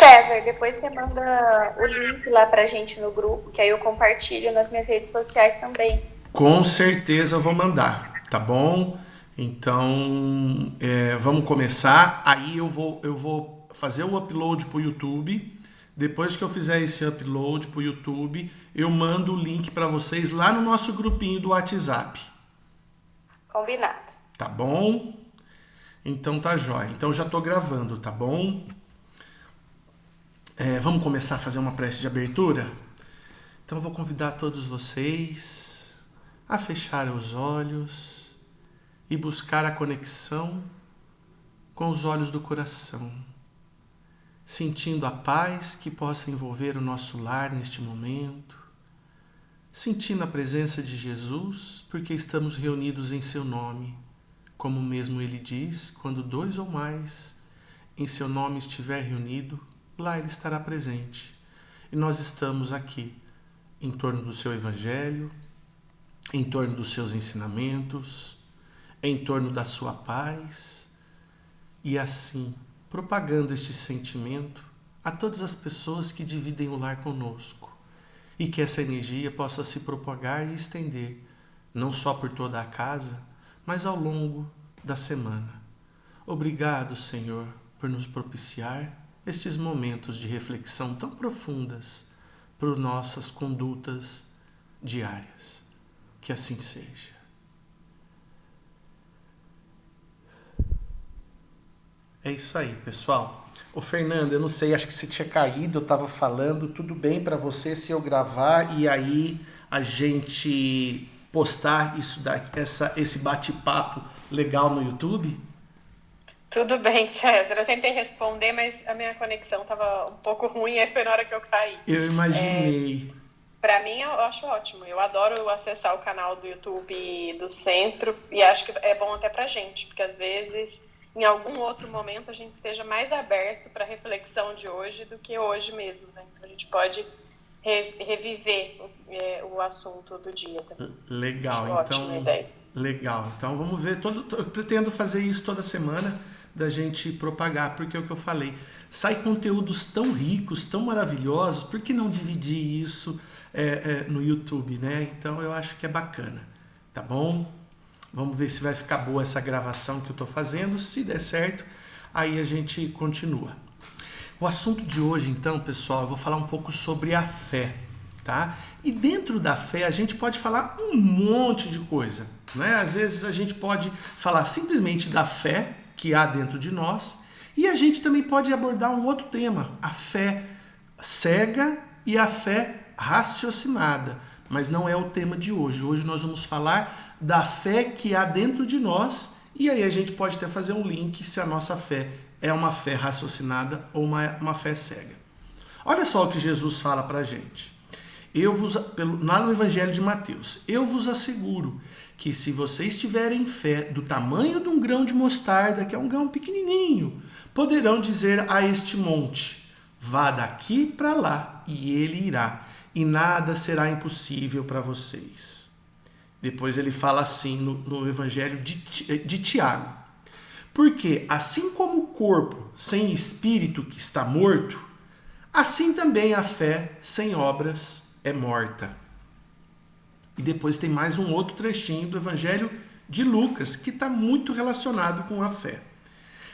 César, depois você manda o link lá pra gente no grupo, que aí eu compartilho nas minhas redes sociais também. Com certeza eu vou mandar, tá bom? Então, vamos começar. Aí eu vou fazer o upload para o YouTube. Depois que eu fizer esse upload para o YouTube, eu mando o link para vocês lá no nosso grupinho do WhatsApp. Combinado. Tá bom? Então tá jóia. Então já tô gravando, tá bom? Vamos começar a fazer uma prece de abertura? Então eu vou convidar todos vocês a fechar os olhos e buscar a conexão com os olhos do coração, sentindo a paz que possa envolver o nosso lar neste momento, sentindo a presença de Jesus, porque estamos reunidos em seu nome, como mesmo ele diz, quando 2 ou mais em seu nome estiver reunido, lá ele estará presente. E nós estamos aqui, em torno do seu evangelho, em torno dos seus ensinamentos, em torno da sua paz, e assim propagando este sentimento a todas as pessoas que dividem o lar conosco, e que essa energia possa se propagar e estender, não só por toda a casa, mas ao longo da semana. Obrigado, Senhor, por nos propiciar estes momentos de reflexão tão profundas por nossas condutas diárias. Que assim seja. É isso aí, pessoal. Ô Fernando, eu não sei, acho que você tinha caído, eu estava falando, tudo bem para você se eu gravar e aí a gente postar isso daqui, esse bate-papo legal no YouTube? Tudo bem, César. Eu tentei responder, mas a minha conexão estava um pouco ruim, aí foi na hora que eu caí. Eu imaginei. Para mim, eu acho ótimo. Eu adoro acessar o canal do YouTube do Centro e acho que é bom até pra gente, porque às vezes, em algum outro momento, a gente esteja mais aberto para a reflexão de hoje do que hoje mesmo, né? Então a gente pode reviver o assunto do dia também. Acho Legal, ótima a então. ideia. Legal. Então vamos ver. Eu pretendo fazer isso toda semana da gente propagar, porque é o que eu falei. Sai conteúdos tão ricos, tão maravilhosos, por que não dividir isso no YouTube, né? Então eu acho que é bacana. Tá bom? Vamos ver se vai ficar boa essa gravação que eu estou fazendo. Se der certo, aí a gente continua. O assunto de hoje, então, pessoal, eu vou falar um pouco sobre a fé, tá? E dentro da fé a gente pode falar um monte de coisa, né? Às vezes a gente pode falar simplesmente da fé que há dentro de nós e a gente também pode abordar um outro tema, a fé cega e a fé raciocinada, mas não é o tema de hoje. Hoje nós vamos falar da fé que há dentro de nós e aí a gente pode até fazer um link se a nossa fé é uma fé raciocinada ou uma fé cega. Olha só o que Jesus fala para a gente. Lá no Evangelho de Mateus, eu vos asseguro que se vocês tiverem fé do tamanho de um grão de mostarda, que é um grão pequenininho, poderão dizer a este monte, vá daqui para lá, e ele irá, e nada será impossível para vocês. Depois ele fala assim no Evangelho de Tiago. Porque assim como o corpo sem espírito que está morto, assim também a fé sem obras é morta. E depois tem mais um outro trechinho do Evangelho de Lucas, que está muito relacionado com a fé.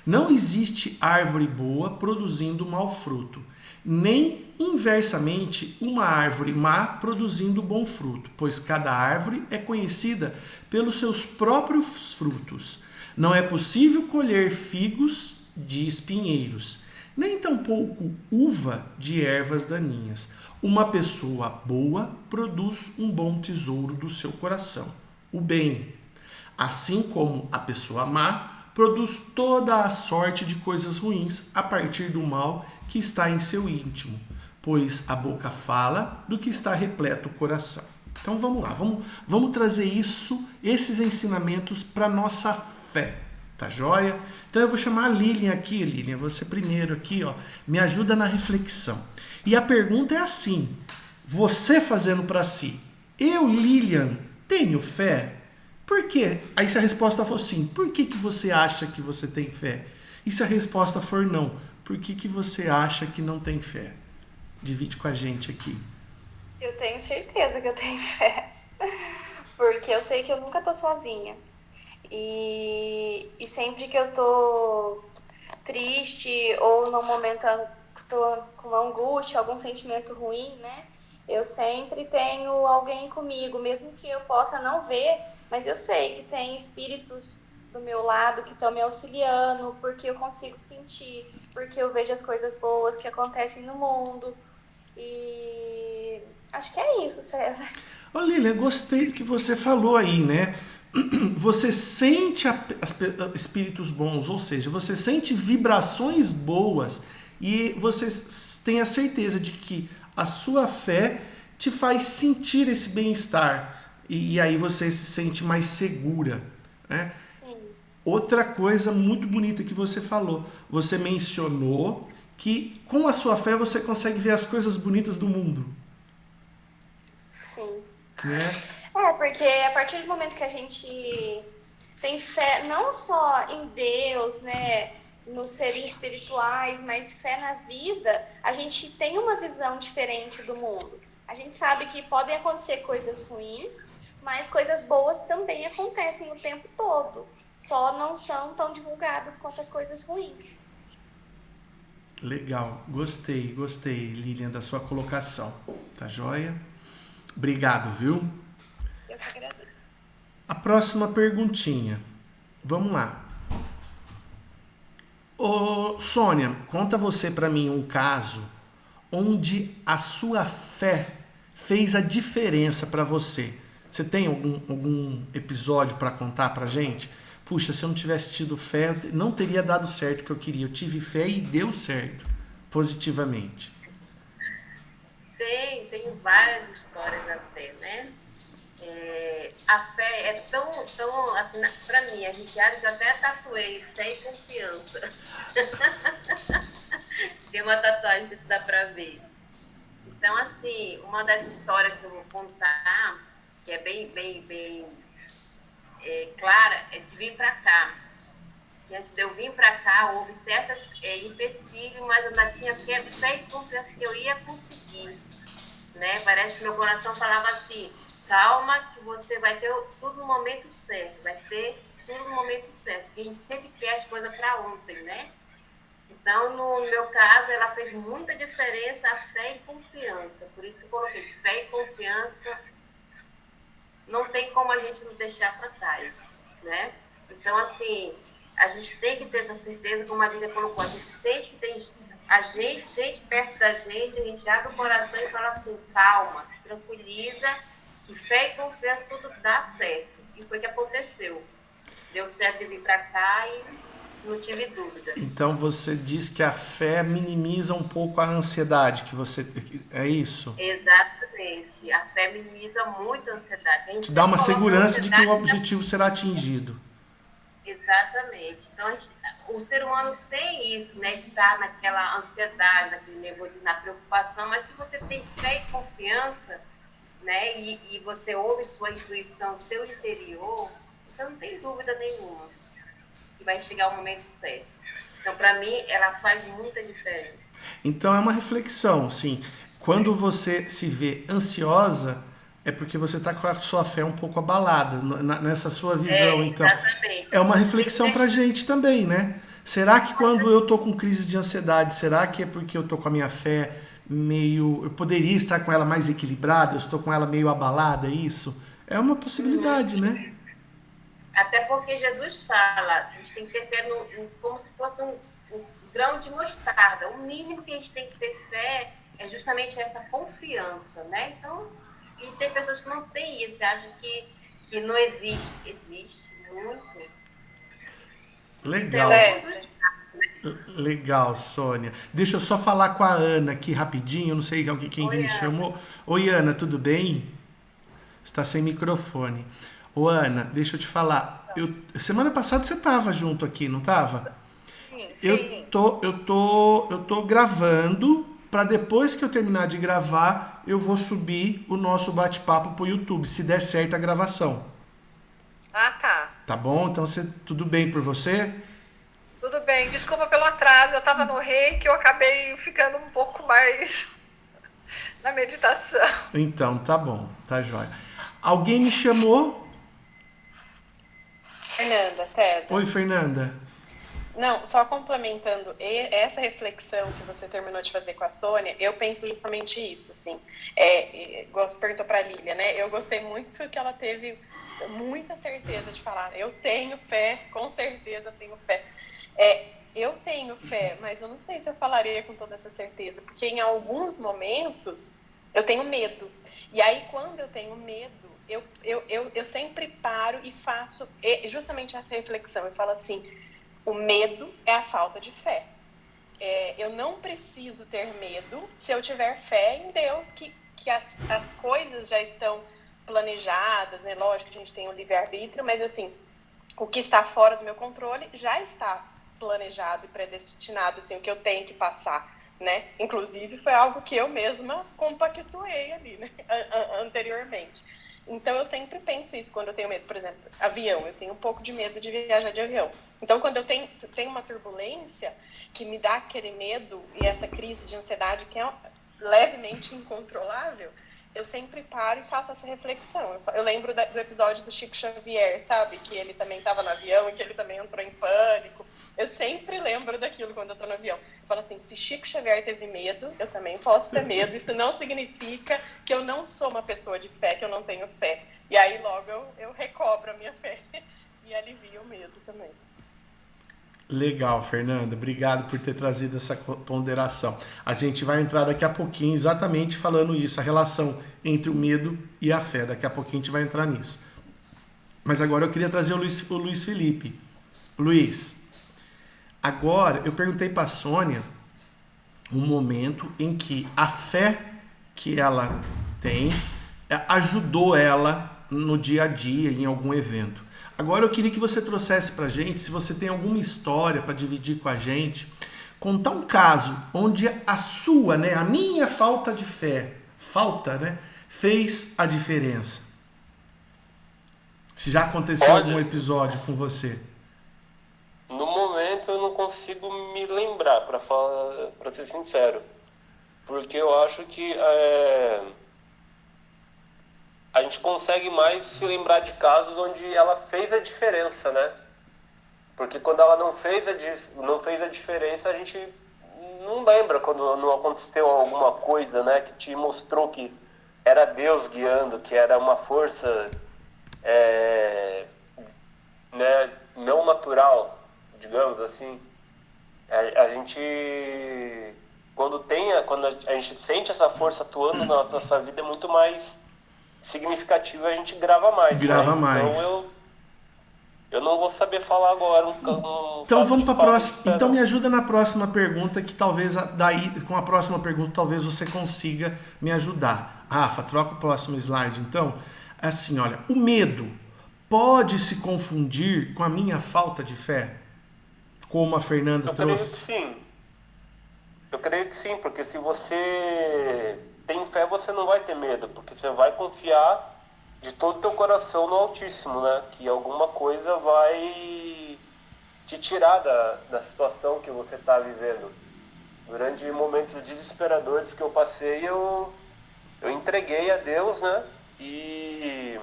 Não existe árvore boa produzindo mau fruto, nem inversamente uma árvore má produzindo bom fruto, pois cada árvore é conhecida pelos seus próprios frutos. Não é possível colher figos de espinheiros, nem tampouco uva de ervas daninhas. Uma pessoa boa produz um bom tesouro do seu coração, o bem. Assim como a pessoa má produz toda a sorte de coisas ruins a partir do mal que está em seu íntimo, pois a boca fala do que está repleto o coração. Então vamos lá, vamos trazer esses ensinamentos para nossa fé, tá joia? Então eu vou chamar a Lilian aqui, Lilian, você primeiro aqui, ó, me ajuda na reflexão. E a pergunta é assim, você fazendo para si, eu, Lilian, tenho fé? Por quê? Aí se a resposta for sim, por que você acha que você tem fé? E se a resposta for não, por que você acha que não tem fé? Divide com a gente aqui. Eu tenho certeza que eu tenho fé. Porque eu sei que eu nunca tô sozinha. E sempre que eu tô triste ou num momento tô com uma angústia, algum sentimento ruim, né? Eu sempre tenho alguém comigo, mesmo que eu possa não ver, mas eu sei que tem espíritos do meu lado que estão me auxiliando, porque eu consigo sentir, porque eu vejo as coisas boas que acontecem no mundo. E acho que é isso, César. Ô Lilian, gostei do que você falou aí, né? Você sente espíritos bons, ou seja, você sente vibrações boas e você tem a certeza de que a sua fé te faz sentir esse bem-estar e aí você se sente mais segura, né? Sim. Outra coisa muito bonita que você falou, você mencionou que com a sua fé você consegue ver as coisas bonitas do mundo, Sim. né? Porque a partir do momento que a gente tem fé não só em Deus, né, nos seres espirituais, mas fé na vida, a gente tem uma visão diferente do mundo. A gente sabe que podem acontecer coisas ruins, mas coisas boas também acontecem o tempo todo. Só não são tão divulgadas quanto as coisas ruins. Legal, gostei, Lilian, da sua colocação. Tá joia? Obrigado, viu? Eu que agradeço. A próxima perguntinha. Vamos lá. Ô, Sônia, conta você pra mim um caso onde a sua fé fez a diferença pra você. Você tem algum episódio pra contar pra gente? Puxa, se eu não tivesse tido fé, não teria dado certo o que eu queria. Eu tive fé e deu certo, positivamente. Tenho várias histórias até, né? A fé é tão assim, pra mim, a gente acha que eu até tatuei fé e confiança. Tem uma tatuagem que dá pra ver. Então, assim, uma das histórias que eu vou contar, que é bem clara, é de vir pra cá. Que antes de eu vir pra cá, houve certas empecilhos, mas eu ainda tinha fé e confiança que eu ia conseguir. Né? Parece que meu coração falava assim, calma que você vai ter tudo no momento certo, vai ser tudo no momento certo, porque a gente sempre quer as coisas para ontem, né? Então, no meu caso, ela fez muita diferença a fé e confiança, por isso que eu coloquei fé e confiança, não tem como a gente não deixar para trás, né? Então, assim, a gente tem que ter essa certeza, como a Lívia colocou, a gente sente que tem gente perto da gente, a gente abre o coração e fala assim, calma, tranquiliza, que fé e confiança tudo dá certo. E foi o que aconteceu. Deu certo de vir para cá e não tive dúvida. Então você diz que a fé minimiza um pouco a ansiedade que você... É isso? Exatamente. A fé minimiza muito a ansiedade. A gente Te dá uma segurança de que o na... objetivo será atingido. Exatamente. Então, o ser humano tem isso, né? De estar naquela ansiedade, naquele nervosismo, na preocupação, mas se você tem fé e confiança, né? E você ouve sua intuição, seu interior, você não tem dúvida nenhuma que vai chegar o momento certo. Então, para mim, ela faz muita diferença. Então é uma reflexão, sim. Quando você se vê ansiosa, é porque você está com a sua fé um pouco abalada nessa sua visão. Então, exatamente. é uma reflexão para a gente também, né? Será que quando eu tô com crise de ansiedade, será que é porque eu tô com a minha fé meio... Eu poderia estar com ela mais equilibrada, eu estou com ela meio abalada, é isso? É uma possibilidade, né? Até porque Jesus fala, a gente tem que ter fé como se fosse um grão de mostarda. O mínimo que a gente tem que ter fé é justamente essa confiança, né? Então, e tem pessoas que não têm isso, acham que não existe. Existe muito. Legal. Legal, Sônia. Deixa eu só falar com a Ana aqui rapidinho, eu não sei quem me chamou. Oi, Ana, tudo bem? Está sem microfone. Ô, Ana, deixa eu te falar. Semana passada você estava junto aqui, não estava? Sim. Eu tô gravando, para depois que eu terminar de gravar, eu vou subir o nosso bate-papo pro YouTube, se der certo a gravação. Ah, tá. Tá bom? Então, tudo bem por você? Tudo bem, desculpa pelo atraso, eu estava no reiki, eu acabei ficando um pouco mais na meditação. Então, tá bom, tá jóia. Alguém me chamou? Fernanda, César. Oi, Fernanda. Não, só complementando essa reflexão que você terminou de fazer com a Sônia, eu penso justamente isso, assim. Igual você perguntou para a Lília, né? Eu gostei muito que ela teve muita certeza de falar, eu tenho fé, com certeza tenho fé. Eu tenho fé, mas eu não sei se eu falaria com toda essa certeza, porque em alguns momentos eu tenho medo. E aí, quando eu tenho medo, eu sempre paro e faço justamente essa reflexão. Eu falo assim, o medo é a falta de fé. Eu não preciso ter medo se eu tiver fé em Deus, que as coisas já estão planejadas, né? Lógico que a gente tem o livre-arbítrio, mas assim, o que está fora do meu controle já está planejado e predestinado, assim, o que eu tenho que passar, né? Inclusive foi algo que eu mesma compactuei ali, né? Anteriormente. Então eu sempre penso isso quando eu tenho medo, por exemplo, avião, eu tenho um pouco de medo de viajar de avião. Então quando eu tenho uma turbulência que me dá aquele medo e essa crise de ansiedade que é levemente incontrolável, eu sempre paro e faço essa reflexão. Eu lembro do episódio do Chico Xavier, sabe? Que ele também estava no avião e que ele também entrou em pânico. Eu sempre lembro daquilo quando eu estou no avião. Eu falo assim, se Chico Xavier teve medo, eu também posso ter medo. Isso não significa que eu não sou uma pessoa de fé, que eu não tenho fé. E aí logo eu recobro a minha fé e alivio o medo também. Legal, Fernanda. Obrigado por ter trazido essa ponderação. A gente vai entrar daqui a pouquinho exatamente falando isso, a relação entre o medo e a fé. Daqui a pouquinho a gente vai entrar nisso. Mas agora eu queria trazer o Luiz Felipe. Luiz, agora eu perguntei para a Sônia um momento em que a fé que ela tem ajudou ela no dia a dia, em algum evento. Agora eu queria que você trouxesse pra gente, se você tem alguma história para dividir com a gente, contar um caso onde a sua, né, a minha falta de fé, né, fez a diferença. Se já aconteceu algum episódio com você. No momento eu não consigo me lembrar, para ser sincero, porque eu acho que a gente consegue mais se lembrar de casos onde ela fez a diferença, né? Porque quando ela não fez a diferença, a gente não lembra quando não aconteceu alguma coisa, né? Que te mostrou que era Deus guiando, que era uma força né, não natural, digamos assim. A gente, quando a gente sente essa força atuando na nossa vida, é muito mais significativo, a gente grava mais. Grava né? mais. Então eu não vou saber falar agora. Então vamos para a próxima. Então me ajuda na próxima pergunta, que talvez daí com a próxima pergunta talvez você consiga me ajudar. Rafa, troca o próximo slide. Então, assim, olha, o medo pode se confundir com a minha falta de fé, como a Fernanda trouxe? Eu creio que sim, porque se você tem fé, você não vai ter medo, porque você vai confiar de todo o teu coração no Altíssimo, né? Que alguma coisa vai te tirar da situação que você está vivendo. Durante momentos desesperadores que eu passei, eu entreguei a Deus, né? E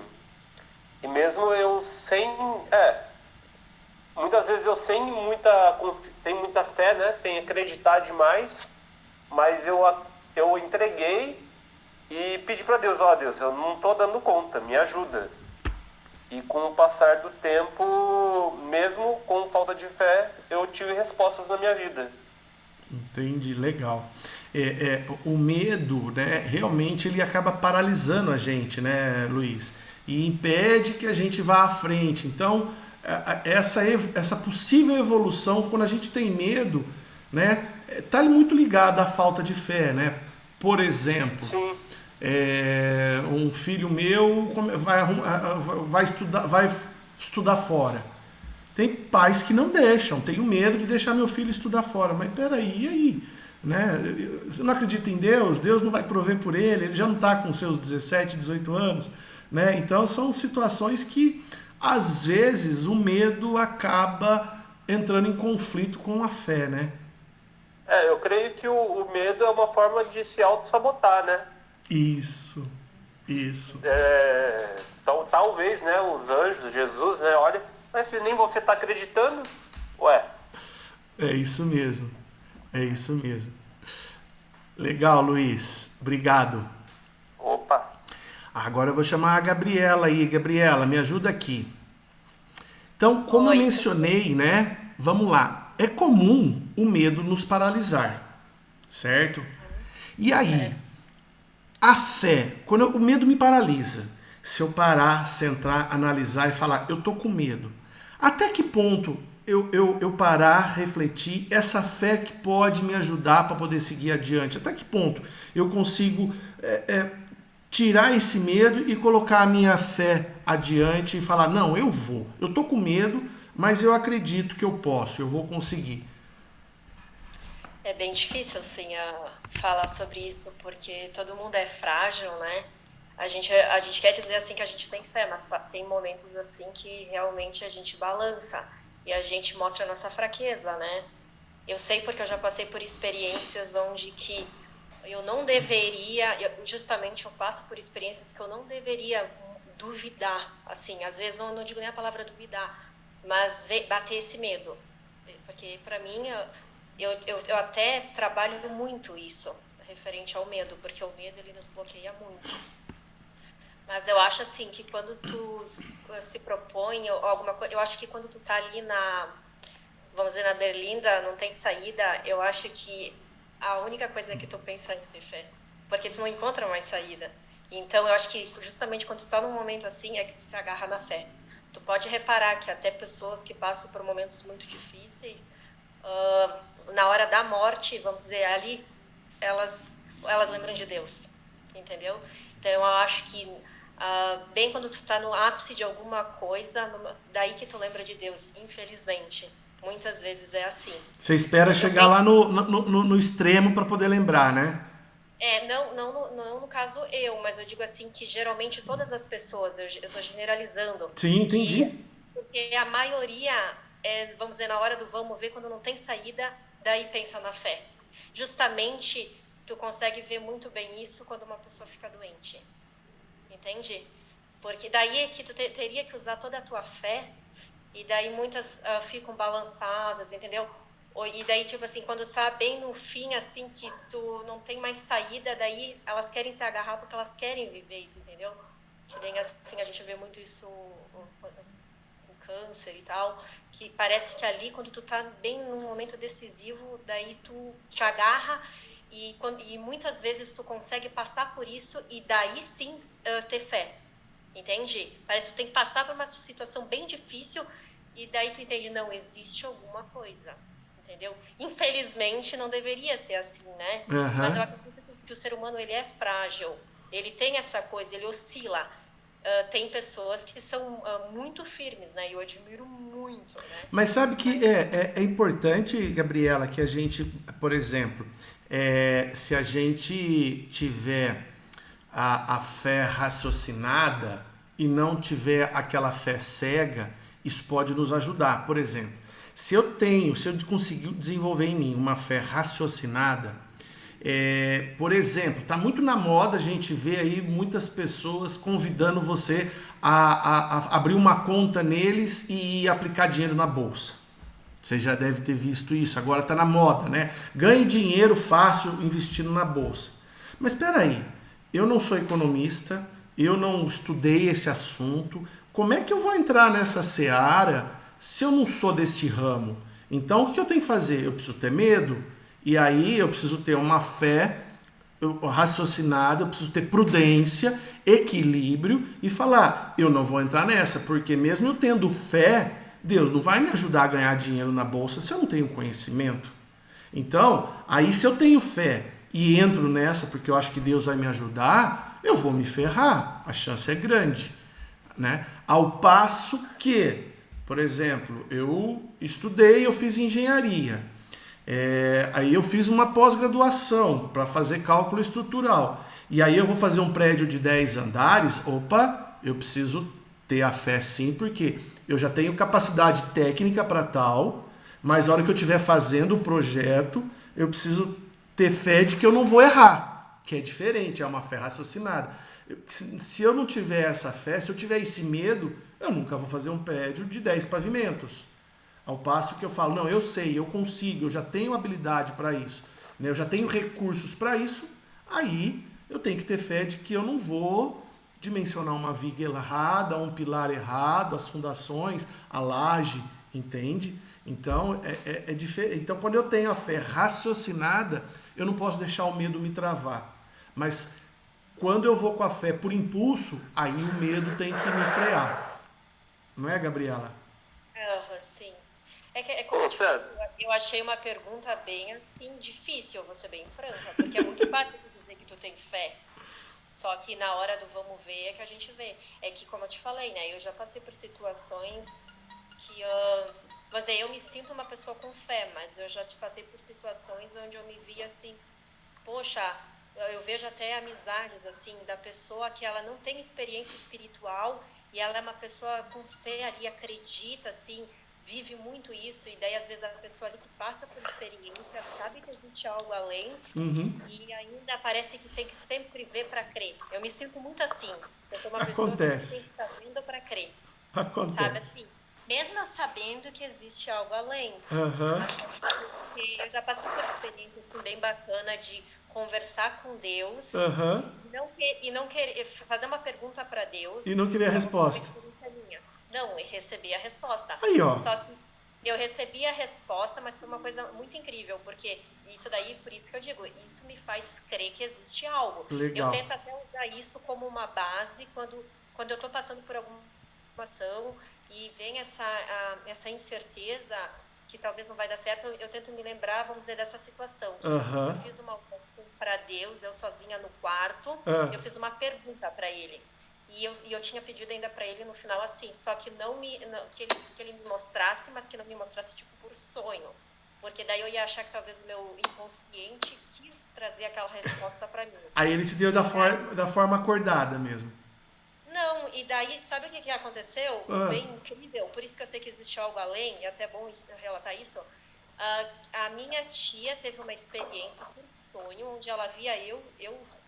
mesmo eu muitas vezes eu sem muita fé, né? Sem acreditar demais, mas eu entreguei e pedi para Deus, Deus, eu não estou dando conta, me ajuda. E com o passar do tempo, mesmo com falta de fé, eu tive respostas na minha vida. Entendi, legal. O medo, né, realmente ele acaba paralisando a gente, né, Luiz? E impede que a gente vá à frente. Então, essa possível evolução, quando a gente tem medo, né, tá muito ligado à falta de fé, né? Por exemplo, um filho meu vai estudar fora. Tem pais que não deixam, tenho medo de deixar meu filho estudar fora. Mas peraí, e aí? Né? Você não acredita em Deus? Deus não vai prover por ele já não está com seus 17, 18 anos. Né? Então são situações que, às vezes, o medo acaba entrando em conflito com a fé, né? Eu creio que o medo é uma forma de se auto-sabotar, né? Isso. Então, talvez, né, os anjos, Jesus, né, olha, mas se nem você está acreditando, ué. É isso mesmo. Legal, Luiz. Obrigado. Opa. Agora eu vou chamar a Gabriela aí. Gabriela, me ajuda aqui. Então, como eu mencionei, né? Vamos lá. É comum o medo nos paralisar, certo? E aí, a fé, quando o medo me paralisa, se eu parar, centrar, analisar e falar, eu tô com medo, até que ponto eu parar, refletir, essa fé que pode me ajudar para poder seguir adiante, até que ponto eu consigo tirar esse medo e colocar a minha fé adiante e falar, não, eu tô com medo, mas eu acredito que eu posso, eu vou conseguir. É bem difícil, assim, falar sobre isso, porque todo mundo é frágil, né? A gente quer dizer, assim, que a gente tem fé, mas tem momentos, assim, que realmente a gente balança e a gente mostra a nossa fraqueza, né? Eu sei porque eu já passei por experiências onde que eu não deveria, justamente eu passo por experiências que eu não deveria duvidar, assim, às vezes eu não digo nem a palavra duvidar, mas bater esse medo, porque para mim eu até trabalho muito isso referente ao medo, porque o medo ele nos bloqueia muito. Mas eu acho assim que quando tu se propõe alguma coisa, eu acho que quando tu tá ali vamos dizer, na berlinda, não tem saída, eu acho que a única coisa que tu pensa é em ter fé, porque tu não encontra mais saída. Então eu acho que justamente quando tu tá num momento assim é que tu se agarra na fé. Tu pode reparar que até pessoas que passam por momentos muito difíceis, na hora da morte, vamos dizer, ali, elas lembram de Deus, entendeu? Então eu acho que bem quando tu tá no ápice de alguma coisa, daí que tu lembra de Deus, infelizmente. Muitas vezes é assim. Você espera chegar lá no extremo para poder lembrar, né? Não no caso mas eu digo assim que geralmente todas as pessoas, eu estou generalizando. Sim, entendi. Porque a maioria, vamos dizer, na hora do vamos ver, quando não tem saída, daí pensa na fé. Justamente, tu consegue ver muito bem isso quando uma pessoa fica doente. Entende? Porque daí é que tu teria que usar toda a tua fé, e daí muitas ficam balançadas, entendeu? E daí, tipo assim, quando tá bem no fim, assim, que tu não tem mais saída, daí elas querem se agarrar porque elas querem viver, entendeu? Que daí, assim, a gente vê muito isso com câncer e tal, que parece que ali, quando tu tá bem num momento decisivo, daí tu te agarra e muitas vezes tu consegue passar por isso e daí sim ter fé, entende? Parece que tu tem que passar por uma situação bem difícil e daí tu entende, não, existe alguma coisa. Entendeu? Infelizmente não deveria ser assim, né? Uhum. Mas eu acredito que o ser humano ele é frágil, ele tem essa coisa, ele oscila. Tem pessoas que são muito firmes, né? E eu admiro muito, né? Mas sabe que é importante, Gabriela, que a gente, por exemplo, se a gente tiver a fé raciocinada e não tiver aquela fé cega, isso pode nos ajudar. Por exemplo, se eu conseguir desenvolver em mim uma fé raciocinada, por exemplo, está muito na moda a gente vê aí muitas pessoas convidando você a abrir uma conta neles e aplicar dinheiro na bolsa. Você já deve ter visto isso, agora está na moda, né? Ganhe dinheiro fácil investindo na bolsa. Mas espera aí, eu não sou economista, eu não estudei esse assunto, como é que eu vou entrar nessa seara se eu não sou desse ramo? Então, o que eu tenho que fazer? Eu preciso ter medo, e aí eu preciso ter uma fé raciocinada, eu preciso ter prudência, equilíbrio e falar, eu não vou entrar nessa, porque mesmo eu tendo fé, Deus não vai me ajudar a ganhar dinheiro na bolsa se eu não tenho conhecimento. Então, aí se eu tenho fé e entro nessa porque eu acho que Deus vai me ajudar, eu vou me ferrar, a chance é grande, né? Ao passo que, por exemplo, eu estudei, eu fiz engenharia. Aí eu fiz uma pós-graduação para fazer cálculo estrutural. E aí eu vou fazer um prédio de 10 andares. Opa, eu preciso ter a fé sim, porque eu já tenho capacidade técnica para tal. Mas a hora que eu estiver fazendo o projeto, eu preciso ter fé de que eu não vou errar, que é diferente, é uma fé raciocinada. Se eu não tiver essa fé, se eu tiver esse medo, eu nunca vou fazer um prédio de 10 pavimentos. Ao passo que eu falo, não, eu sei, eu consigo, eu já tenho habilidade para isso, né? Eu já tenho recursos para isso, aí eu tenho que ter fé de que eu não vou dimensionar uma viga errada, um pilar errado, as fundações, a laje, entende? Então, é diferente. Então, quando eu tenho a fé raciocinada, eu não posso deixar o medo me travar. Mas quando eu vou com a fé por impulso, aí o medo tem que me frear. Não é, Gabriela? Sim. É como eu achei uma pergunta bem assim, difícil, eu vou ser bem franca, porque é muito fácil tu dizer que tu tem fé. Só que na hora do vamos ver é que a gente vê. É que, como eu te falei, né? Eu já passei por situações que... mas aí eu me sinto uma pessoa com fé, mas eu já passei por situações onde eu me vi assim... Poxa, eu vejo até amizades, assim, da pessoa que ela não tem experiência espiritual e ela é uma pessoa com fé ali, acredita, assim... vive muito isso, e daí às vezes a pessoa ali que passa por experiência sabe que existe algo além, e ainda parece que tem que sempre ver para crer. Eu me sinto muito assim. Eu sou uma pessoa que tem que estar vendo para crer. Sabe assim? Mesmo eu sabendo que existe algo além. Porque eu já passei por experiência assim, bem bacana de conversar com Deus e não querer fazer uma pergunta para Deus e não querer a resposta. Não, eu recebi a resposta. Aí, ó. Só que eu recebi a resposta, mas foi uma coisa muito incrível, porque isso daí, por isso que eu digo, isso me faz crer que existe algo. Legal. Eu tento até usar isso como uma base quando eu estou passando por alguma situação e vem essa incerteza que talvez não vai dar certo, eu tento me lembrar, vamos dizer, dessa situação. Eu fiz uma oração para Deus, eu sozinha no quarto, eu fiz uma pergunta para Ele. E eu tinha pedido ainda para ele no final assim, só que que ele me mostrasse, mas que não me mostrasse tipo por sonho. Porque daí eu ia achar que talvez o meu inconsciente quis trazer aquela resposta para mim. Aí ele te deu da forma acordada mesmo. Não, e daí, sabe o que aconteceu? Bem incrível, por isso que eu sei que existe algo além, e é até bom relatar isso. A minha tia teve uma experiência por sonho, onde ela via eu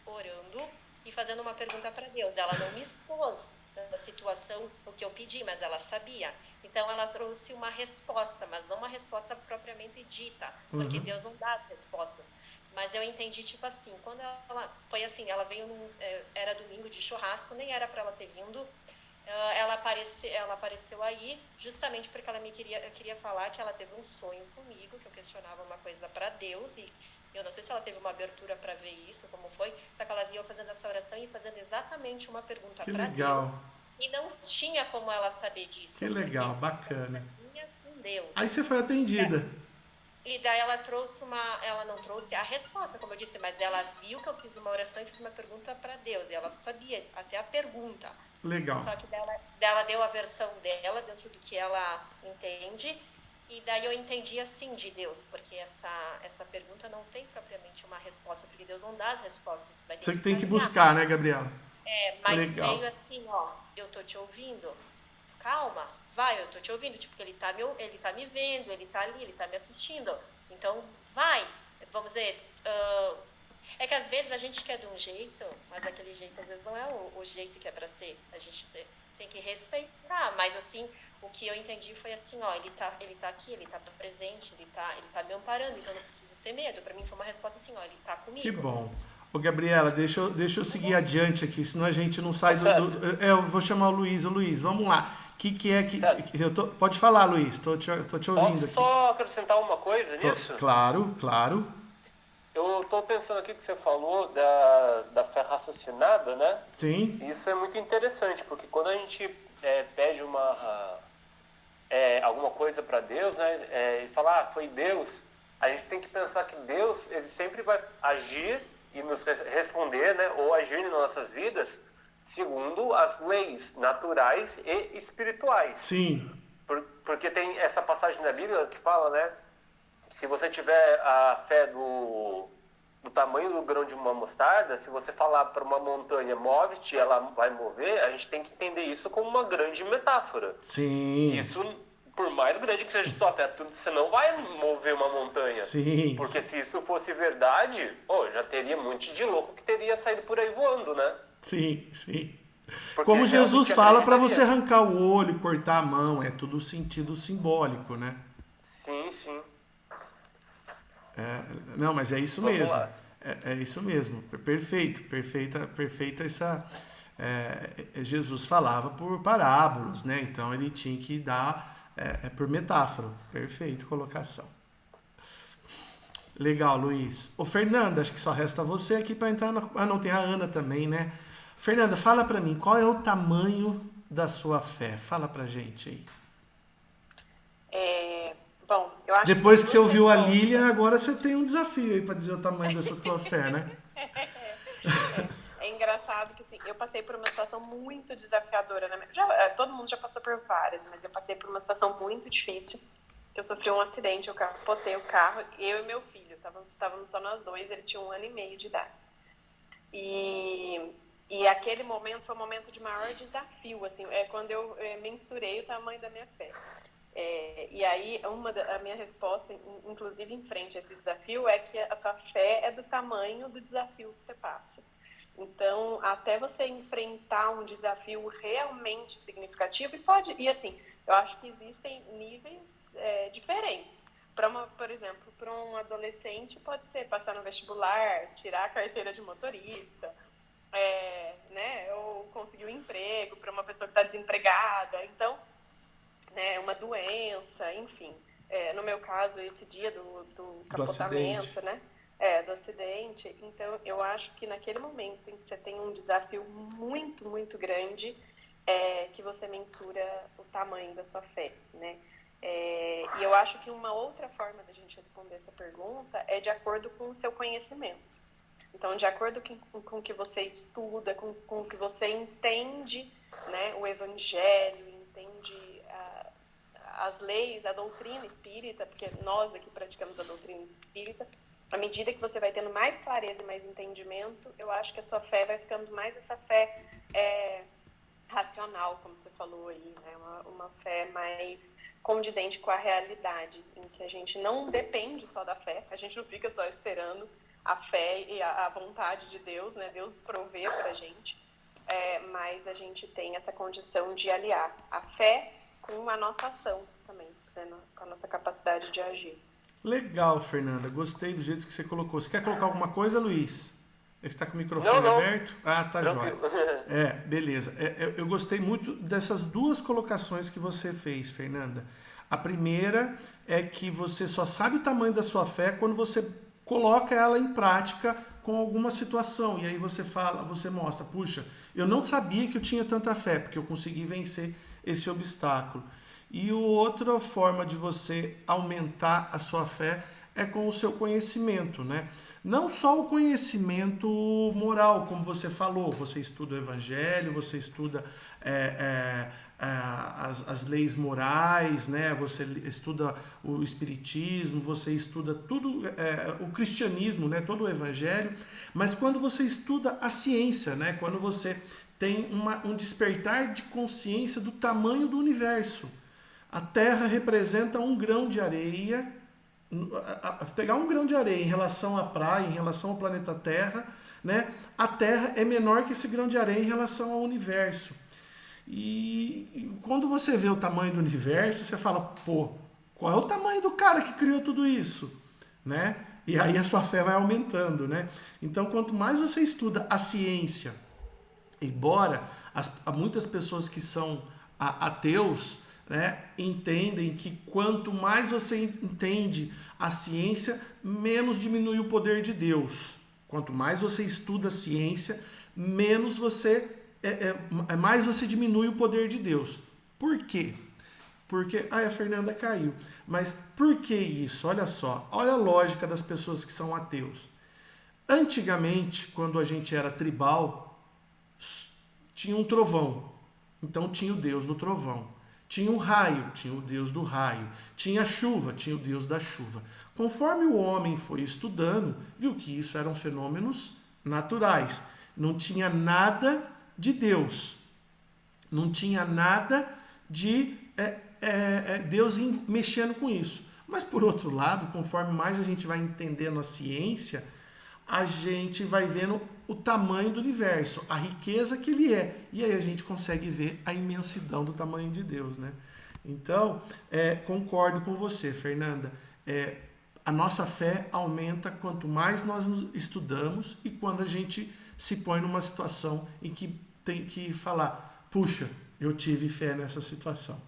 orando, e fazendo uma pergunta para Deus. Ela não me expôs da situação, o que eu pedi, mas ela sabia. Então ela trouxe uma resposta, mas não uma resposta propriamente dita, porque Deus não dá as respostas. Mas eu entendi, tipo assim, quando ela foi assim, ela veio era domingo de churrasco, nem era para ela ter vindo. Ela apareceu aí justamente porque ela queria falar que ela teve um sonho comigo, que eu questionava uma coisa para Deus, e eu não sei se ela teve uma abertura para ver isso, como foi, só que ela viu eu fazendo essa oração e fazendo exatamente uma pergunta para Deus. E não tinha como ela saber disso. Que legal, bacana. Com Deus. Aí você foi atendida. E daí ela não trouxe a resposta, como eu disse, mas ela viu que eu fiz uma oração e fiz uma pergunta para Deus, e ela sabia até a pergunta. Legal. Só que dela deu a versão dela, dentro do que ela entende, e daí eu entendi assim de Deus, porque essa pergunta não tem propriamente uma resposta, porque Deus não dá as respostas. Você que tem que buscar, né, Gabriela? Mas legal. Veio assim, ó, eu tô te ouvindo, calma, vai, eu tô te ouvindo, tipo, ele tá me vendo, ele tá ali, ele tá me assistindo, então vai, vamos dizer, é que às vezes a gente quer de um jeito, mas aquele jeito às vezes não é o jeito que é para ser. A gente tem que respeitar, mas assim, o que eu entendi foi assim, ó, ele tá aqui, ele tá presente, ele tá me amparando, então eu não preciso ter medo. Para mim foi uma resposta assim, ó, ele tá comigo. Que bom. Ô, Gabriela, deixa eu seguir adiante aqui, senão a gente não sai eu vou chamar o Luiz. Ô, Luiz, vamos lá. Pode falar, Luiz, tô te ouvindo aqui. Posso só acrescentar uma coisa nisso? Claro. Eu estou pensando aqui que você falou da fé raciocinada, né? Sim. Isso é muito interessante, porque quando a gente pede alguma coisa para Deus, né? E fala, foi Deus, a gente tem que pensar que Deus, ele sempre vai agir e nos responder, né? Ou agir em nossas vidas segundo as leis naturais e espirituais. Sim. Porque tem essa passagem da Bíblia que fala, né? Se você tiver a fé do tamanho do grão de uma mostarda, se você falar para uma montanha, move-te, ela vai mover, a gente tem que entender isso como uma grande metáfora. Sim. Isso por mais grande que seja a tua fé, você não vai mover uma montanha. Sim. Porque se isso fosse verdade, já teria um monte de louco que teria saído por aí voando, né? Sim, sim. Porque Como Jesus realmente fala para acreditaria. você arrancar o olho, cortar a mão, é tudo sentido simbólico, né? Sim, sim. Não, mas é isso Vamos mesmo. lá. É isso mesmo. Perfeito, perfeita essa. Jesus falava por parábolas, né? Então ele tinha que dar por metáfora. Perfeito, colocação. Legal, Luiz. Ô, Fernanda, acho que só resta você aqui para entrar na. Ah, não, tem a Ana também, né? Fernanda, fala para mim, qual é o tamanho da sua fé? Fala pra gente aí. Bom, eu acho Depois que você duas ouviu a respostas. Lilian, agora você tem um desafio aí para dizer o tamanho dessa tua fé, né? É engraçado que assim, eu passei por uma situação muito desafiadora. Todo mundo já passou por várias, mas eu passei por uma situação muito difícil. Eu sofri um acidente, eu capotei o carro, eu e meu filho, estávamos só nós dois, ele tinha 1 ano e meio de idade. E aquele momento foi um momento de maior desafio, assim, quando eu mensurei o tamanho da minha fé. E aí, a minha resposta, inclusive em frente a esse desafio, é que a tua fé é do tamanho do desafio que você passa. Então, até você enfrentar um desafio realmente significativo, e assim, eu acho que existem níveis diferentes. Por exemplo, para um adolescente pode ser passar no vestibular, tirar a carteira de motorista, né, ou conseguir um emprego para uma pessoa que está desempregada. Então, né, uma doença, enfim. No meu caso, esse dia do capotamento, acidente. né? Do acidente. Então, eu acho que naquele momento em que você tem um desafio muito, muito grande, que você mensura o tamanho da sua fé, né? E eu acho que uma outra forma da gente responder essa pergunta é de acordo com o seu conhecimento. Então, de acordo com o que você estuda, com o que você entende, né, o evangelho, entende as leis, a doutrina espírita, porque nós aqui praticamos a doutrina espírita, à medida que você vai tendo mais clareza e mais entendimento, eu acho que a sua fé vai ficando mais essa fé racional, como você falou aí, né? Uma fé mais condizente com a realidade, em que a gente não depende só da fé, a gente não fica só esperando a fé e a vontade de Deus, né? Deus provê pra gente, mas a gente tem essa condição de aliar a fé com a nossa ação também, né? Com a nossa capacidade de agir. Legal, Fernanda. Gostei do jeito que você colocou. Você quer colocar alguma coisa, Luiz? Você está com o microfone Não. aberto? Ah, tá jóia. Tranquilo. Beleza. Eu gostei muito dessas duas colocações que você fez, Fernanda. A primeira é que você só sabe o tamanho da sua fé quando você coloca ela em prática com alguma situação. E aí você mostra, puxa, eu não sabia que eu tinha tanta fé, porque eu consegui vencer esse obstáculo. E outra forma de você aumentar a sua fé é com o seu conhecimento, né? Não só o conhecimento moral, como você falou, você estuda o evangelho, você estuda as leis morais, né? Você estuda o espiritismo, você estuda tudo, o cristianismo, né? Todo o evangelho, mas quando você estuda a ciência, né? Quando você tem um despertar de consciência do tamanho do universo. A Terra representa um grão de areia. Pegar um grão de areia em relação à praia, em relação ao planeta Terra, né? A Terra é menor que esse grão de areia em relação ao universo. E quando você vê o tamanho do universo, você fala, pô, qual é o tamanho do cara que criou tudo isso? Né? E aí a sua fé vai aumentando, né? Então, quanto mais você estuda a ciência, embora muitas pessoas que são ateus, né, entendem que quanto mais você entende a ciência, menos diminui o poder de Deus. Quanto mais você estuda a ciência, menos mais você diminui o poder de Deus. Por quê? Porque a Fernanda caiu. Mas por que isso? Olha só, olha a lógica das pessoas que são ateus. Antigamente, quando a gente era tribal, tinha um trovão. Então tinha o Deus do trovão. Tinha um raio, tinha o Deus do raio. Tinha chuva, tinha o Deus da chuva. Conforme o homem foi estudando, viu que isso eram fenômenos naturais. Não tinha nada de Deus. Não tinha nada de Deus mexendo com isso. Mas por outro lado, conforme mais a gente vai entendendo a ciência, a gente vai vendo o tamanho do universo, a riqueza que ele é. E aí a gente consegue ver a imensidão do tamanho de Deus, né? Então, concordo com você, Fernanda. A nossa fé aumenta quanto mais nós nos estudamos e quando a gente se põe numa situação em que tem que falar, puxa, eu tive fé nessa situação.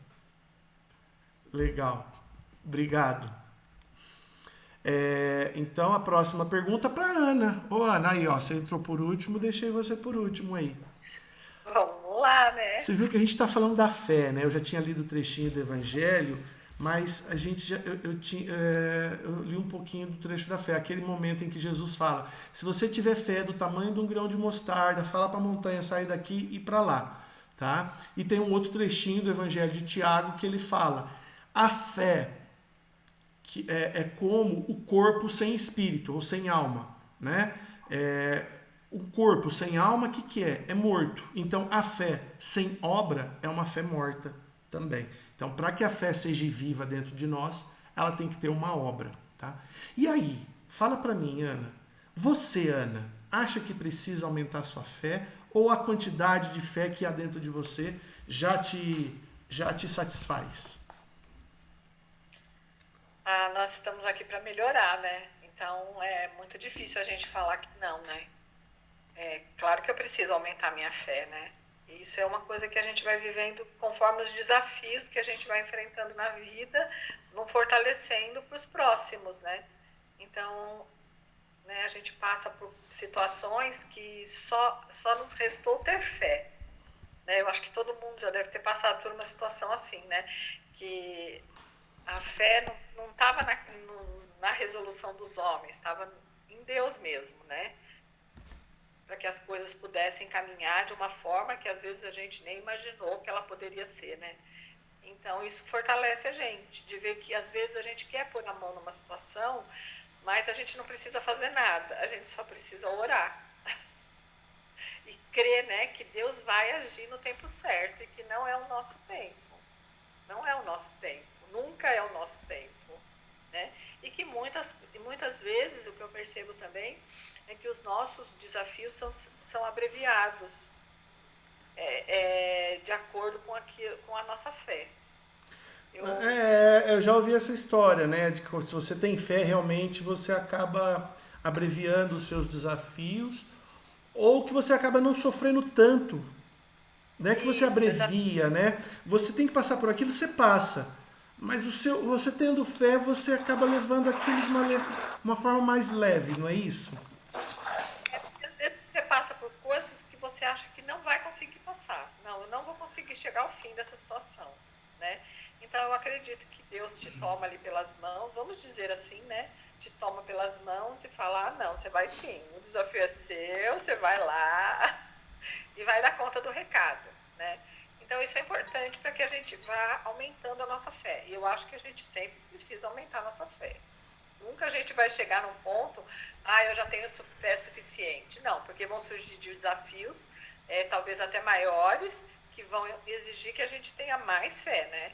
Legal. Obrigado. Então, a próxima pergunta para Ana. Ô, Ana, aí, ó, você entrou por último, deixei você por último aí. Vamos lá, né? Você viu que a gente está falando da fé, né? Eu já tinha lido o trechinho do Evangelho, mas a gente eu li um pouquinho do trecho da fé, aquele momento em que Jesus fala: se você tiver fé do tamanho de um grão de mostarda, fala para a montanha sair daqui e para lá, tá? E tem um outro trechinho do Evangelho de Tiago que ele fala: a fé que é como o corpo sem espírito ou sem alma, né? O corpo sem alma, o que é? É morto. Então, a fé sem obra é uma fé morta também. Então, para que a fé seja viva dentro de nós, ela tem que ter uma obra, tá? E aí, fala para mim, Ana. Você, Ana, acha que precisa aumentar a sua fé ou a quantidade de fé que há dentro de você já te satisfaz? Nós estamos aqui para melhorar, né? Então, é muito difícil a gente falar que não, né? Claro que eu preciso aumentar minha fé, né? E isso é uma coisa que a gente vai vivendo conforme os desafios que a gente vai enfrentando na vida, vão fortalecendo para os próximos, né? Então, né, a gente passa por situações que só nos restou ter fé, né? Eu acho que todo mundo já deve ter passado por uma situação assim, né? Que a fé não estava na resolução dos homens, estava em Deus mesmo, né? Para que as coisas pudessem caminhar de uma forma que às vezes a gente nem imaginou que ela poderia ser, né? Então isso fortalece a gente, de ver que às vezes a gente quer pôr a mão numa situação, mas a gente não precisa fazer nada, a gente só precisa orar. E crer, né, que Deus vai agir no tempo certo e que não é o nosso tempo. Não é o nosso tempo, nunca é o nosso tempo. Né? E que muitas vezes o que eu percebo também é que os nossos desafios são abreviados de acordo com a nossa fé. Eu já ouvi essa história, né? De que se você tem fé, realmente você acaba abreviando os seus desafios ou que você acaba não sofrendo tanto. Não é que você abrevia, né? Você tem que passar por aquilo, você passa. Mas você tendo fé, você acaba levando aquilo de uma forma mais leve, não é isso? Você passa por coisas que você acha que não vai conseguir passar. Não, eu não vou conseguir chegar ao fim dessa situação, né? Então eu acredito que Deus te toma ali pelas mãos, vamos dizer assim, né? Te toma pelas mãos e fala, não, você vai sim, o desafio é seu, você vai lá e vai dar conta do recado, né? Então, isso é importante para que a gente vá aumentando a nossa fé. E eu acho que a gente sempre precisa aumentar a nossa fé. Nunca a gente vai chegar num ponto, eu já tenho fé suficiente. Não, porque vão surgir desafios, talvez até maiores, que vão exigir que a gente tenha mais fé, né?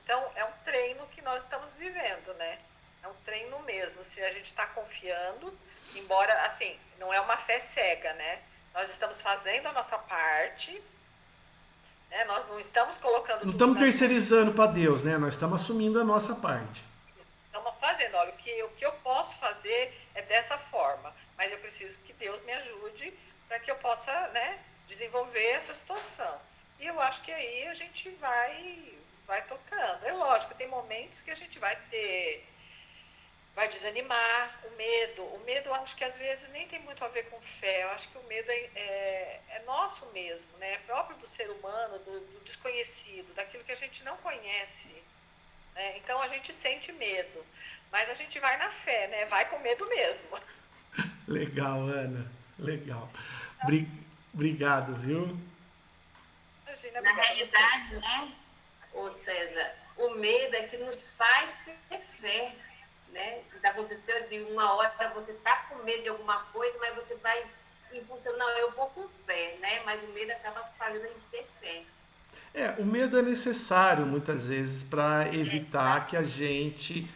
Então, é um treino que nós estamos vivendo, né? É um treino mesmo. Se a gente está confiando, embora, assim, não é uma fé cega, né? Nós estamos fazendo a nossa parte. Nós não estamos colocando... Não estamos terceirizando para Deus, né? Nós estamos assumindo a nossa parte. Estamos fazendo, olha, o que eu posso fazer é dessa forma, mas eu preciso que Deus me ajude para que eu possa, né, desenvolver essa situação. E eu acho que aí a gente vai tocando. É lógico, tem momentos que a gente vai desanimar, o medo eu acho que às vezes nem tem muito a ver com fé, eu acho que o medo é nosso mesmo, né? É próprio do ser humano, do desconhecido, daquilo que a gente não conhece, né? Então a gente sente medo, mas a gente vai na fé, né? Vai com medo mesmo. Legal, Ana, legal. Obrigado, viu? Imagina, na realidade, né, ô César, o medo é que nos faz ter fé. Né? Aconteceu de uma hora você tá com medo de alguma coisa, mas você vai impulsionando, não, eu vou com fé, né? Mas o medo acaba fazendo a gente ter fé. O medo é necessário muitas vezes para evitar que a gente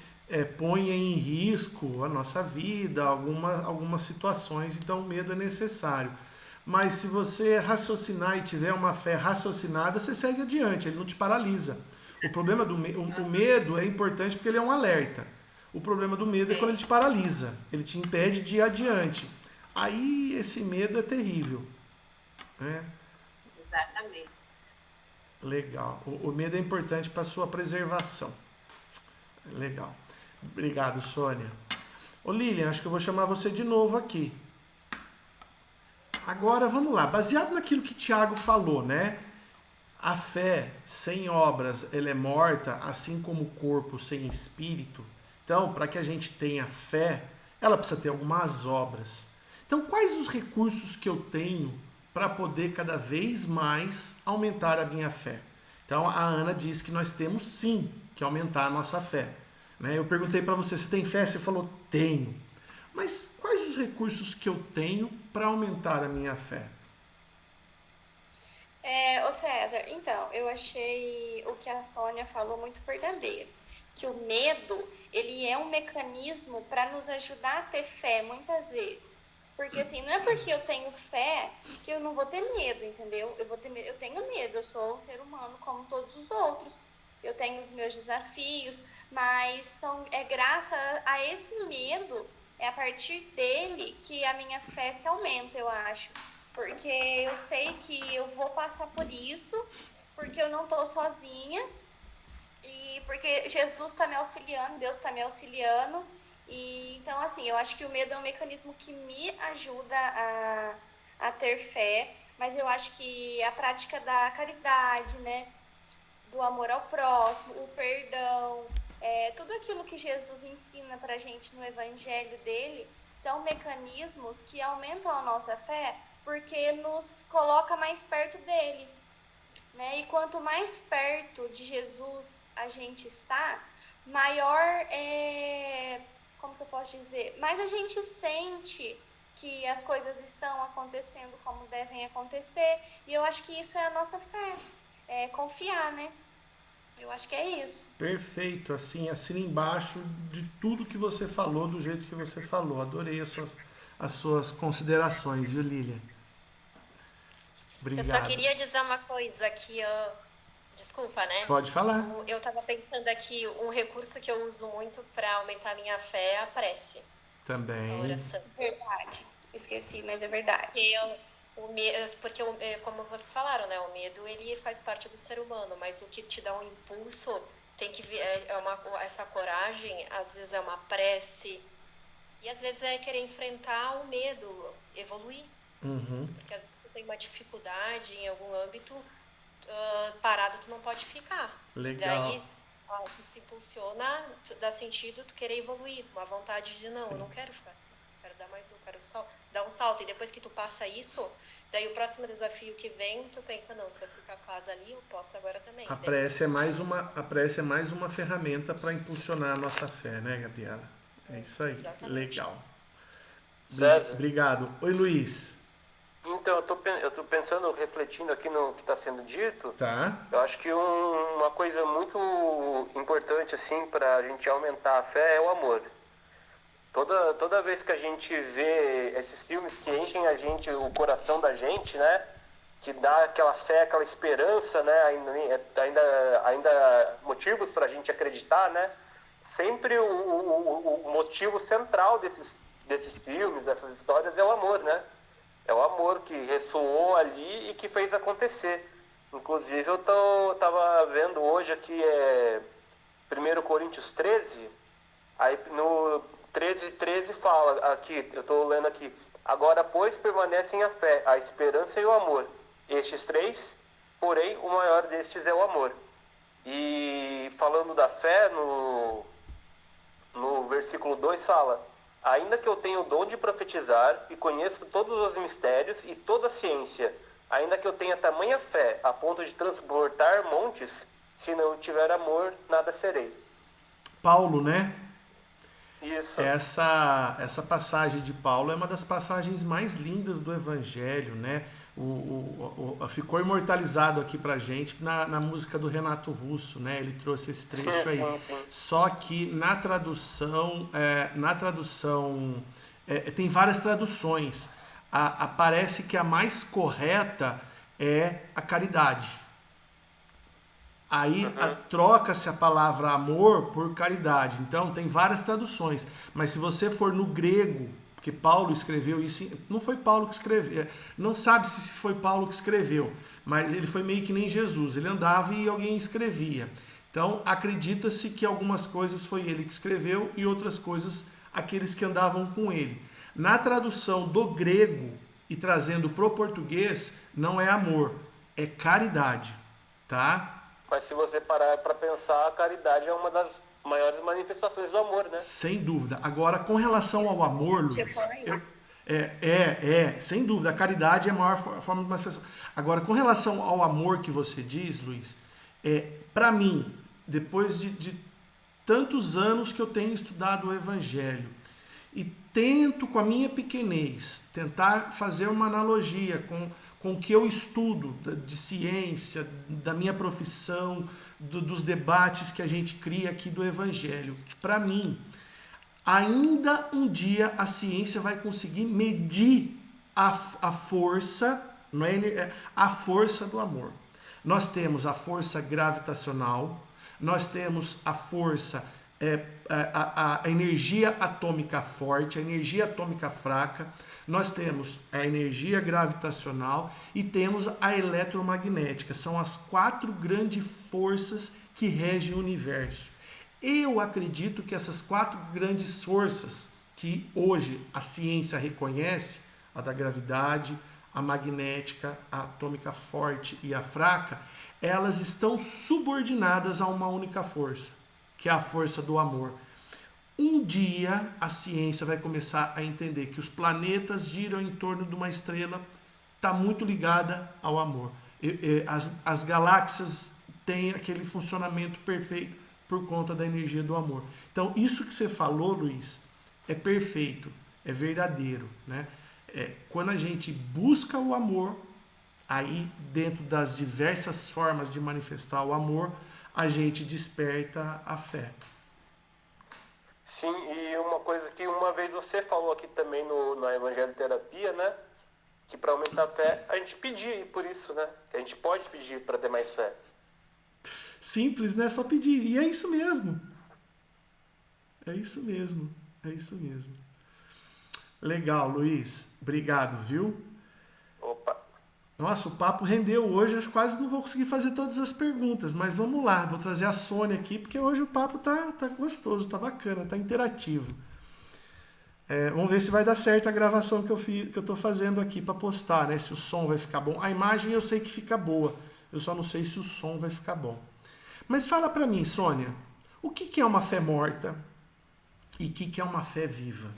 ponha em risco a nossa vida, algumas situações, então o medo é necessário. Mas se você raciocinar e tiver uma fé raciocinada, você segue adiante, ele não te paralisa. O problema o medo é importante porque ele é um alerta. O problema do medo é quando ele te paralisa, ele te impede de ir adiante. Aí esse medo é terrível. Né? Exatamente. Legal. O medo é importante para a sua preservação. Legal. Obrigado, Sônia. Ô Lilian, acho que eu vou chamar você de novo aqui. Agora, vamos lá. Baseado naquilo que Tiago falou, né? A fé sem obras, ela é morta, assim como o corpo sem espírito. Então, para que a gente tenha fé, ela precisa ter algumas obras. Então, quais os recursos que eu tenho para poder cada vez mais aumentar a minha fé? Então, a Ana disse que nós temos sim que aumentar a nossa fé. Né? Eu perguntei para você, você tem fé? Você falou, tenho. Mas quais os recursos que eu tenho para aumentar a minha fé? Ô César, então, eu achei o que a Sônia falou muito verdadeiro. Que o medo, ele é um mecanismo para nos ajudar a ter fé, muitas vezes. Porque assim, não é porque eu tenho fé que eu não vou ter medo, entendeu? Eu tenho medo, eu sou um ser humano como todos os outros. Eu tenho os meus desafios, mas é graças a esse medo, é a partir dele que a minha fé se aumenta, eu acho. Porque eu sei que eu vou passar por isso, porque eu não estou sozinha, e porque Jesus está me auxiliando, Deus está me auxiliando. E então, assim, eu acho que o medo é um mecanismo que me ajuda a ter fé, mas eu acho que a prática da caridade, né, do amor ao próximo, o perdão, tudo aquilo que Jesus ensina pra gente no evangelho dele, são mecanismos que aumentam a nossa fé, porque nos coloca mais perto dele, né? E quanto mais perto de Jesus a gente está, maior como que eu posso dizer? Mais a gente sente que as coisas estão acontecendo como devem acontecer, e eu acho que isso é a nossa fé, confiar, né? Eu acho que é isso. Perfeito, assim, assina embaixo de tudo que você falou, do jeito que você falou. Adorei as suas considerações, viu, Lilian? Obrigado. Eu só queria dizer uma coisa que desculpa, né? Pode falar. Eu estava pensando aqui, um recurso que eu uso muito para aumentar a minha fé é a prece. Também. A oração. Verdade. Esqueci, mas é verdade. Porque como vocês falaram, né? O medo, ele faz parte do ser humano, mas o que te dá um impulso tem que ver, essa coragem, às vezes é uma prece, e às vezes é querer enfrentar o medo, evoluir. Uhum. Porque às vezes você tem uma dificuldade em algum âmbito, parado tu não pode ficar. Legal. Daí, tu se impulsiona, dá sentido tu querer evoluir, uma vontade de não, eu não quero ficar assim, quero dar mais quero dar um salto. E depois que tu passa isso, daí o próximo desafio que vem, tu pensa, não, se eu fui capaz ali, eu posso agora também. A prece é mais uma ferramenta para impulsionar a nossa fé, né, Gabriela? É isso aí. Exatamente. Legal. César. Obrigado. Oi, Luiz. Então, eu tô pensando, refletindo aqui no que está sendo dito. Tá. Eu acho que uma coisa muito importante, assim, para a gente aumentar a fé é o amor. Toda vez que a gente vê esses filmes que enchem a gente, o coração da gente, né? Que dá aquela fé, aquela esperança, né? Ainda motivos para a gente acreditar, né? Sempre o motivo central desses filmes, dessas histórias é o amor, né? É o amor que ressoou ali e que fez acontecer. Inclusive, eu tava vendo hoje aqui 1 Coríntios 13, aí no 13 fala, aqui, eu estou lendo aqui, agora, pois, permanecem a fé, a esperança e o amor. Estes três, porém, o maior destes é o amor. E falando da fé, no versículo 2 fala, ainda que eu tenha o dom de profetizar e conheça todos os mistérios e toda a ciência, ainda que eu tenha tamanha fé a ponto de transportar montes, se não tiver amor, nada serei. Paulo, né? Isso. Essa passagem de Paulo é uma das passagens mais lindas do Evangelho, né? Ficou imortalizado aqui pra gente na música do Renato Russo, né? Ele trouxe esse trecho aí. Só que na tradução, tem várias traduções. Parece que a mais correta é a caridade. Aí troca-se a palavra amor por caridade. Então tem várias traduções. Mas se você for no grego, porque Paulo escreveu isso, não foi Paulo que escreveu, não sabe se foi Paulo que escreveu, mas ele foi meio que nem Jesus, ele andava e alguém escrevia. Então acredita-se que algumas coisas foi ele que escreveu e outras coisas aqueles que andavam com ele. Na tradução do grego e trazendo para o português, não é amor, é caridade, tá? Mas se você parar para pensar, a caridade é uma das maiores manifestações do amor, né? Sem dúvida. Agora, com relação ao amor, Luiz, sem dúvida, a caridade é a maior forma de manifestação. Agora, com relação ao amor que você diz, Luiz, para mim, depois de tantos anos que eu tenho estudado o Evangelho, e tento, com a minha pequenez, tentar fazer uma analogia com o que eu estudo de ciência, da minha profissão, dos debates que a gente cria aqui do Evangelho. Para mim, ainda um dia a ciência vai conseguir medir a força, não é, a força do amor. Nós temos a força gravitacional, nós temos a força, a energia atômica forte, a energia atômica fraca, nós temos a energia gravitacional e temos a eletromagnética. São as 4 grandes forças que regem o universo. Eu acredito que essas 4 grandes forças que hoje a ciência reconhece, a da gravidade, a magnética, a atômica forte e a fraca, elas estão subordinadas a uma única força, que é a força do amor. Um dia a ciência vai começar a entender que os planetas giram em torno de uma estrela, está muito ligada ao amor. As galáxias têm aquele funcionamento perfeito por conta da energia do amor. Então, isso que você falou, Luiz, é perfeito, é verdadeiro, né? Quando a gente busca o amor, aí dentro das diversas formas de manifestar o amor, a gente desperta a fé. Sim, e uma coisa que uma vez você falou aqui também na Evangelho Terapia, né? Que para aumentar a fé, a gente pedir por isso, né? Que a gente pode pedir para ter mais fé. Simples, né? Só pedir. E é isso mesmo. É isso mesmo. É isso mesmo. Legal, Luiz. Obrigado, viu? Opa. Nossa, o papo rendeu hoje, eu quase não vou conseguir fazer todas as perguntas, mas vamos lá, vou trazer a Sônia aqui, porque hoje o papo tá gostoso, tá bacana, tá interativo. Vamos ver se vai dar certo a gravação que eu tô fazendo aqui para postar, né? Se o som vai ficar bom. A imagem eu sei que fica boa, eu só não sei se o som vai ficar bom. Mas fala para mim, Sônia, o que é uma fé morta e o que é uma fé viva?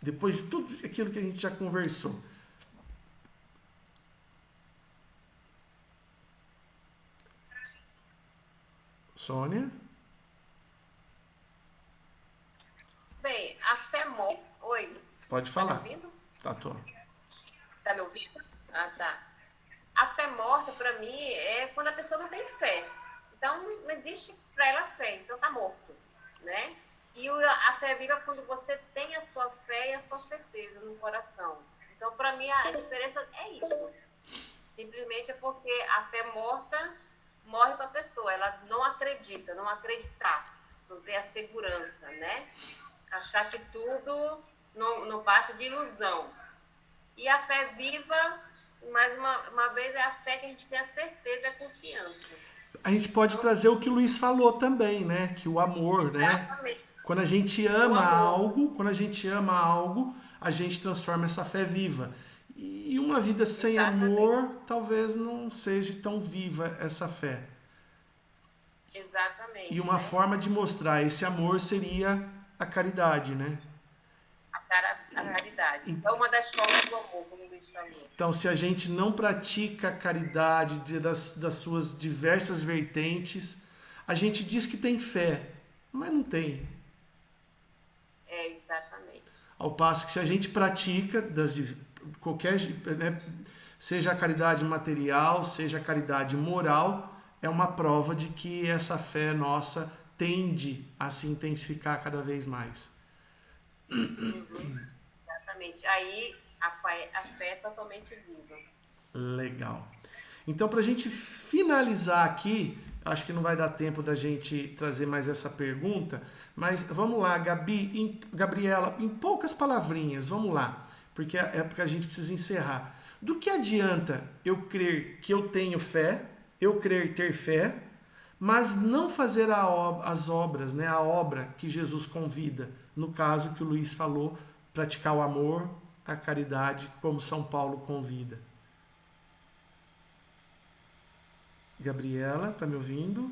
Depois de tudo aquilo que a gente já conversou. Sônia? Bem, a fé morta... Oi. Pode falar. Tá me ouvindo? Tô. Tá me ouvindo? Ah, tá. A fé morta, para mim, é quando a pessoa não tem fé. Então, não existe para ela fé. Então, tá morto, né? E a fé viva é quando você tem a sua fé e a sua certeza no coração. Então, para mim, a diferença é isso. Simplesmente é porque a fé morta morre para a pessoa. Ela não acredita, não acreditar, não ter a segurança, né? Achar que tudo não basta de ilusão. E a fé viva, mais uma vez, é a fé que a gente tem a certeza e a confiança. A gente pode trazer o que o Luiz falou também, né? Que o amor, né? Exatamente. Quando a gente ama algo, a gente transforma essa fé viva. E uma vida sem amor, talvez não seja tão viva essa fé. Exatamente. E uma forma de mostrar esse amor seria a caridade, né? A caridade. É uma das formas do amor, como o Luiz falou. Então, se a gente não pratica a caridade das suas diversas vertentes, a gente diz que tem fé, mas não tem. Exatamente. Ao passo que se a gente pratica qualquer, né, seja a caridade material, seja a caridade moral, é uma prova de que essa fé nossa tende a se intensificar cada vez mais. Exatamente. Aí a fé é totalmente viva. Legal. Então, para a gente finalizar aqui, acho que não vai dar tempo da gente trazer mais essa pergunta, mas vamos lá, Gabriela, em poucas palavrinhas, vamos lá, porque a gente precisa encerrar. Do que adianta eu crer que eu tenho fé, eu crer ter fé, mas não fazer as obras, né, a obra que Jesus convida, no caso que o Luiz falou, praticar o amor, a caridade, como São Paulo convida. Gabriela, tá me ouvindo?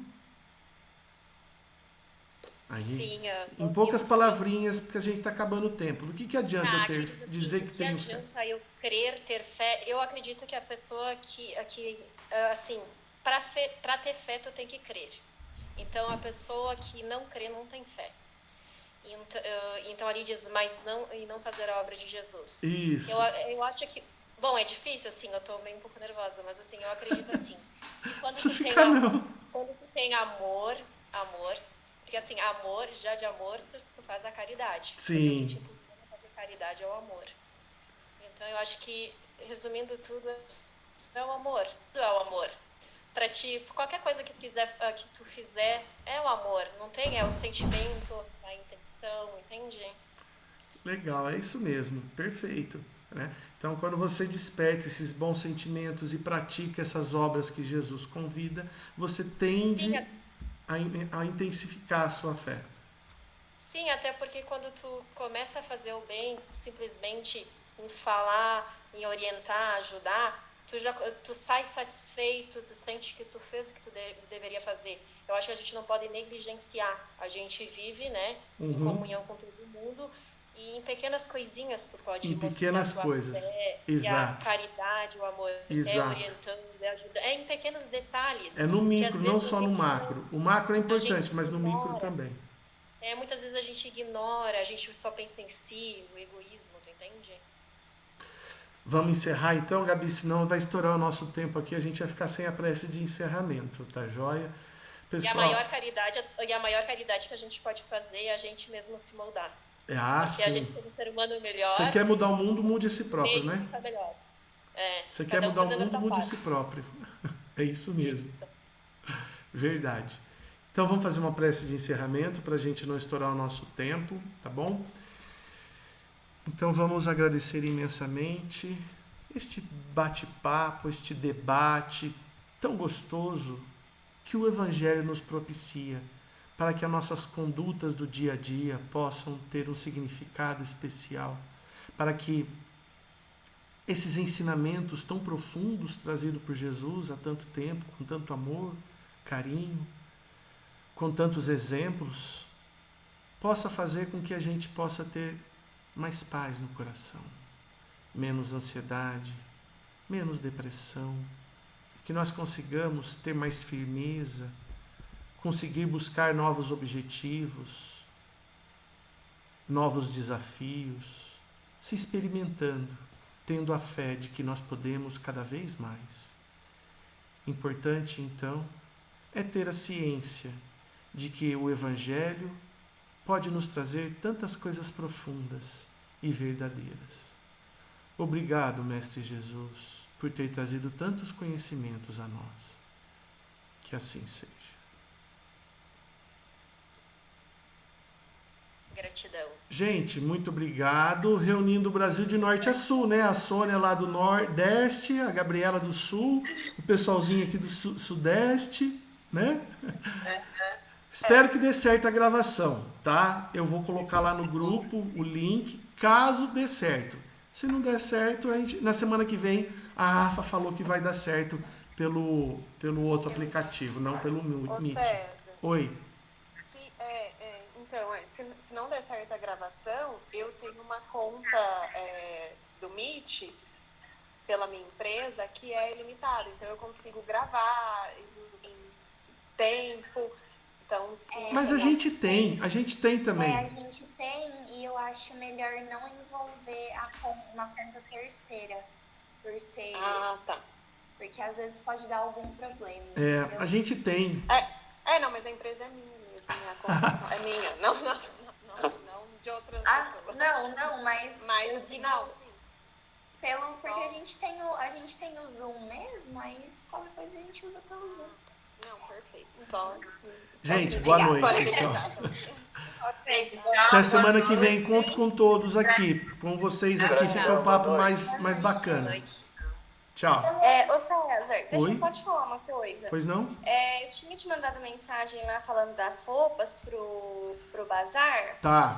Aí, Sim, em poucas palavrinhas, porque a gente está acabando o tempo. Do que adianta eu dizer que tenho fé? Adianta eu crer, ter fé? Eu acredito que a pessoa que assim, para ter fé, tu tem que crer. Então, a pessoa que não crê não tem fé. Então ali diz, mas não fazer a obra de Jesus. Isso. Eu acho que, bom, é difícil, assim, eu tô meio um pouco nervosa, mas assim, eu acredito assim. Quando tu tem amor, porque assim, amor, já de amor, tu faz a caridade. Sim. Tipo, fazer caridade é o amor. Então eu acho que, resumindo tudo, é o amor. Tudo é o amor. Pra ti, qualquer coisa que tu fizer, é o amor. Não tem, é o sentimento, a intenção, entende? Legal, é isso mesmo. Perfeito. Né? Então, quando você desperta esses bons sentimentos e pratica essas obras que Jesus convida, você tende a intensificar a sua fé. Sim, até porque quando tu começa a fazer o bem, simplesmente em falar, em orientar, ajudar, tu sai satisfeito, tu sente que tu fez o que tu deveria fazer. Eu acho que a gente não pode negligenciar. A gente vive, né, em comunhão com todo mundo. E em pequenas coisinhas tu pode mostrar pequenas coisas. Fé, Exato. a caridade, o amor, orientando, ajudando. É em pequenos detalhes. É no micro, não só no macro. O macro é importante, mas no micro também. Muitas vezes a gente ignora, a gente só pensa em si, o egoísmo, tu entende? Vamos encerrar então, Gabi, senão vai estourar o nosso tempo aqui, a gente vai ficar sem a prece de encerramento, tá joia? Pessoal, e a maior caridade que a gente pode fazer é a gente mesmo se moldar. Porque sim. A gente ser um ser humano melhor. Você quer mudar o mundo, mude a si próprio, né? Melhor. Você quer mudar o mundo, mude a si próprio. É isso mesmo. Isso. Verdade. Então vamos fazer uma prece de encerramento para a gente não estourar o nosso tempo, tá bom? Então vamos agradecer imensamente este bate-papo, este debate tão gostoso que o Evangelho nos propicia, para que as nossas condutas do dia a dia possam ter um significado especial, para que esses ensinamentos tão profundos trazidos por Jesus há tanto tempo, com tanto amor, carinho, com tantos exemplos, possa fazer com que a gente possa ter mais paz no coração, menos ansiedade, menos depressão, que nós consigamos ter mais firmeza, conseguir buscar novos objetivos, novos desafios, se experimentando, tendo a fé de que nós podemos cada vez mais. Importante, então, é ter a ciência de que o Evangelho pode nos trazer tantas coisas profundas e verdadeiras. Obrigado, Mestre Jesus, por ter trazido tantos conhecimentos a nós. Que assim seja. Gratidão. Gente, muito obrigado. Reunindo o Brasil de norte a sul, né? A Sônia lá do nordeste, a Gabriela do sul, o pessoalzinho aqui do sudeste, né? Espero que dê certo a gravação, tá? Eu vou colocar lá no grupo o link, caso dê certo. Se não der certo, na semana que vem a Rafa falou que vai dar certo pelo outro aplicativo, não pelo Meet. Oi. Então, se não der certo a gravação, eu tenho uma conta do Meet pela minha empresa que é ilimitada. Então eu consigo gravar em tempo. Então, sim. Mas a gente tem também. A gente tem e eu acho melhor não envolver uma conta terceira por ser. Ah, tá. Porque às vezes pode dar algum problema. É, entendeu? a gente tem. Não, mas a empresa é minha mesmo, minha conta é minha. Não de outras pessoas. Não, mas eu Mas, digo não, sim. porque a gente tem o Zoom mesmo, aí qualquer coisa a gente usa pelo Zoom. Não, perfeito. Só. Gente, boa Obrigada. noite. Pode Tchau. Gente, tchau. Até semana boa que vem. noite. Conto com todos aqui. Com vocês aqui fica um papo mais bacana. Tchau. Ô César, deixa Oi? eu só te falar uma coisa. Pois não? Eu tinha te mandado mensagem lá falando das roupas pro bazar. Tá.